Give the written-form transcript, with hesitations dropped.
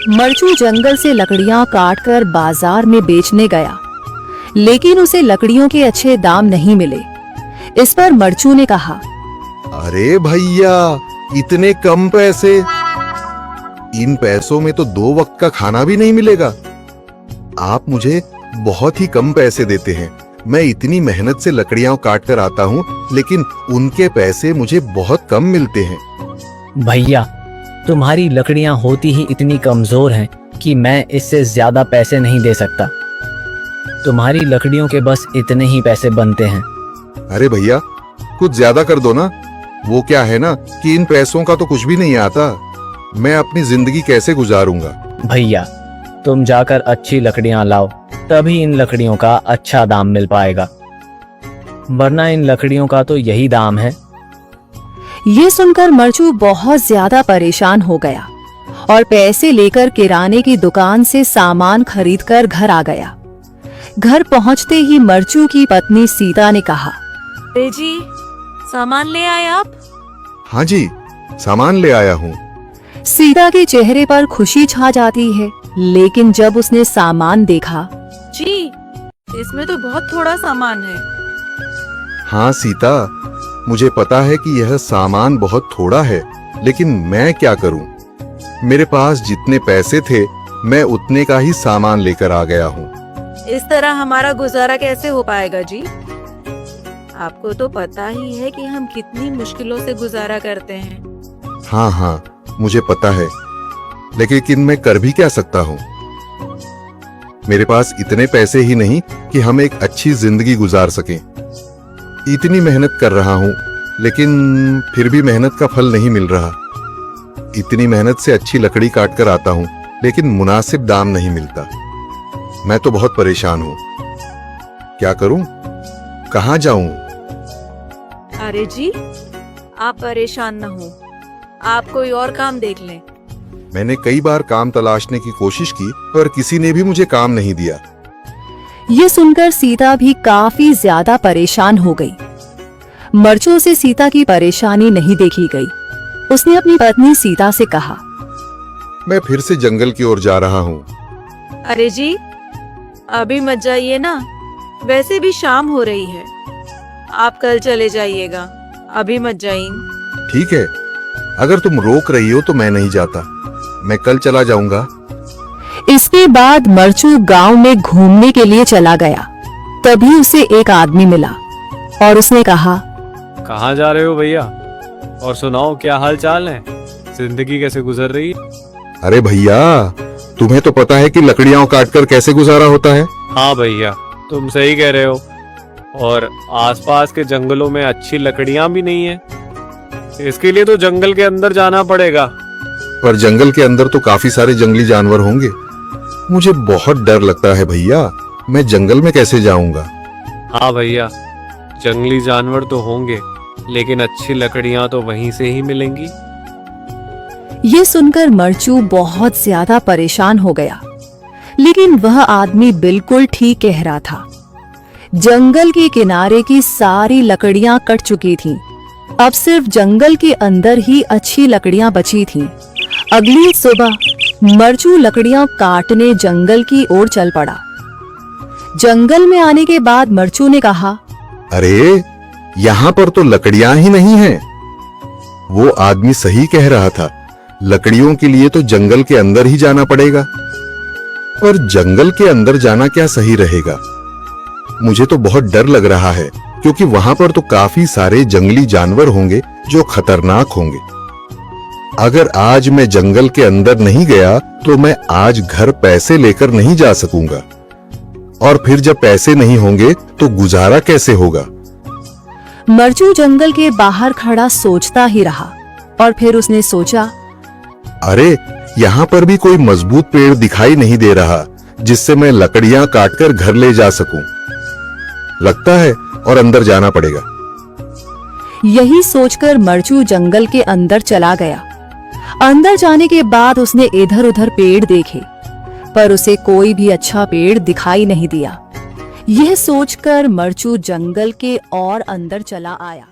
मरचू जंगल से लकड़ियां काटकर बाजार में बेचने गया, लेकिन उसे लकड़ियों के अच्छे दाम नहीं मिले। इस पर मरचू ने कहा, अरे भैया, इतने कम पैसे? इन पैसों में तो 2 वक्त का खाना भी नहीं मिलेगा। आप मुझे बहुत ही कम पैसे देते हैं। मैं इतनी मेहनत से लकड़ियां काट कर आता हूँ, लेकिन उनके पैसे मुझे बहुत कम मिलते हैं। भैया, तुम्हारी लकड़ियां होती ही इतनी कमजोर हैं कि मैं इससे ज्यादा पैसे नहीं दे सकता। तुम्हारी लकड़ियों के बस इतने ही पैसे बनते हैं। अरे भैया, कुछ ज्यादा कर दो ना। वो क्या है ना कि इन पैसों का तो कुछ भी नहीं आता। मैं अपनी जिंदगी कैसे गुजारूंगा? भैया, तुम जाकर अच्छी लकड़ियां लाओ, तभी इन लकड़ियों का अच्छा दाम मिल पाएगा, वरना इन लकड़ियों का तो यही दाम है। ये सुनकर मरचू बहुत ज्यादा परेशान हो गया और पैसे लेकर किराने की दुकान से सामान खरीदकर घर आ गया। घर पहुंचते ही मरचू की पत्नी सीता ने कहा, अरे जी, सामान ले आए आप? हाँ जी, सामान ले आया हूँ। सीता के चेहरे पर खुशी छा जाती है, लेकिन जब उसने सामान देखा, जी, इसमें तो बहुत थोड़ा सामान है। हाँ सीता, मुझे पता है कि यह सामान बहुत थोड़ा है, लेकिन मैं क्या करूं? मेरे पास जितने पैसे थे, मैं उतने का ही सामान लेकर आ गया हूँ। इस तरह हमारा गुजारा कैसे हो पाएगा जी? आपको तो पता ही है कि हम कितनी मुश्किलों से गुजारा करते हैं। हाँ, मुझे पता है, लेकिन मैं कर भी क्या सकता हूँ? मेरे पास इतने पैसे ही नहीं कि हम एक अच्छी जिंदगी गुजार सकें। इतनी मेहनत कर रहा हूँ, लेकिन फिर भी मेहनत का फल नहीं मिल रहा। इतनी मेहनत से अच्छी लकड़ी काट कर आता हूँ, लेकिन मुनासिब दाम नहीं मिलता। मैं तो बहुत परेशान हूँ। क्या करूँ? कहाँ जाऊँ? अरे जी, आप परेशान न हो, आप कोई और काम देख लें। मैंने कई बार काम तलाशने की कोशिश की, पर किसी ने भी मुझे काम नहीं दिया। ये सुनकर सीता भी काफी ज्यादा परेशान हो गई। मरचू से सीता की परेशानी नहीं देखी गई। उसने अपनी पत्नी सीता से कहा, मैं फिर से जंगल की ओर जा रहा हूँ। अरे जी, अभी मत जाइए ना, वैसे भी शाम हो रही है। आप कल चले जाइएगा, अभी मत जाइए। ठीक है, अगर तुम रोक रही हो तो मैं नहीं जाता। मैं कल चला जाऊंगा। इसके बाद मरचू गांव में घूमने के लिए चला गया। तभी उसे एक आदमी मिला और उसने कहा, कहाँ जा रहे हो भैया? और सुनाओ, क्या हाल चाल है? जिंदगी कैसे गुजर रही है? अरे भैया, तुम्हें तो पता है कि लकड़ियां काटकर कैसे गुजारा होता है। हाँ भैया, तुम सही कह रहे हो। और आसपास के जंगलों में अच्छी लकड़ियां भी नहीं है। इसके लिए तो जंगल के अंदर जाना पड़ेगा। पर जंगल के अंदर तो काफी सारे जंगली जानवर होंगे। मुझे बहुत डर लगता है भैया, मैं जंगल में कैसे जाऊंगा? हाँ भैया, जंगली जानवर तो होंगे, लेकिन अच्छी लकड़ियां तो वहीं से ही मिलेंगी। ये सुनकर मरचू बहुत ज्यादा परेशान हो गया, लेकिन वह आदमी बिल्कुल ठीक कह रहा था। जंगल के किनारे की सारी लकड़ियां कट चुकी थीं। अब सिर्फ जंगल के अंदर ही अच्छी लकड़ियां बची थीं। अगली सुबह मरचू लकड़ियां काटने जंगल की ओर चल पड़ा। जंगल में आने के बाद मरचू ने कहा, अरे, यहाँ पर तो लकड़ियां ही नहीं हैं। वो आदमी सही कह रहा था, लकड़ियों के लिए तो जंगल के अंदर ही जाना पड़ेगा। और जंगल के अंदर जाना क्या सही रहेगा? मुझे तो बहुत डर लग रहा है, क्योंकि वहां पर तो काफी सारे जंगली जानवर होंगे जो खतरनाक होंगे। अगर आज मैं जंगल के अंदर नहीं गया तो मैं आज घर पैसे लेकर नहीं जा सकूंगा, और फिर जब पैसे नहीं होंगे तो गुजारा कैसे होगा? मरचू जंगल के बाहर खड़ा सोचता ही रहा और फिर उसने सोचा, अरे, यहाँ पर भी कोई मजबूत पेड़ दिखाई नहीं दे रहा जिससे मैं लकड़ियां काटकर घर ले जा सकूं। लगता है और अंदर जाना पड़ेगा। यही सोचकर मरचू जंगल के अंदर चला गया। अंदर जाने के बाद उसने इधर उधर पेड़ देखे, पर उसे कोई भी अच्छा पेड़ दिखाई नहीं दिया। यह सोचकर मरचू जंगल के और अंदर चला आया।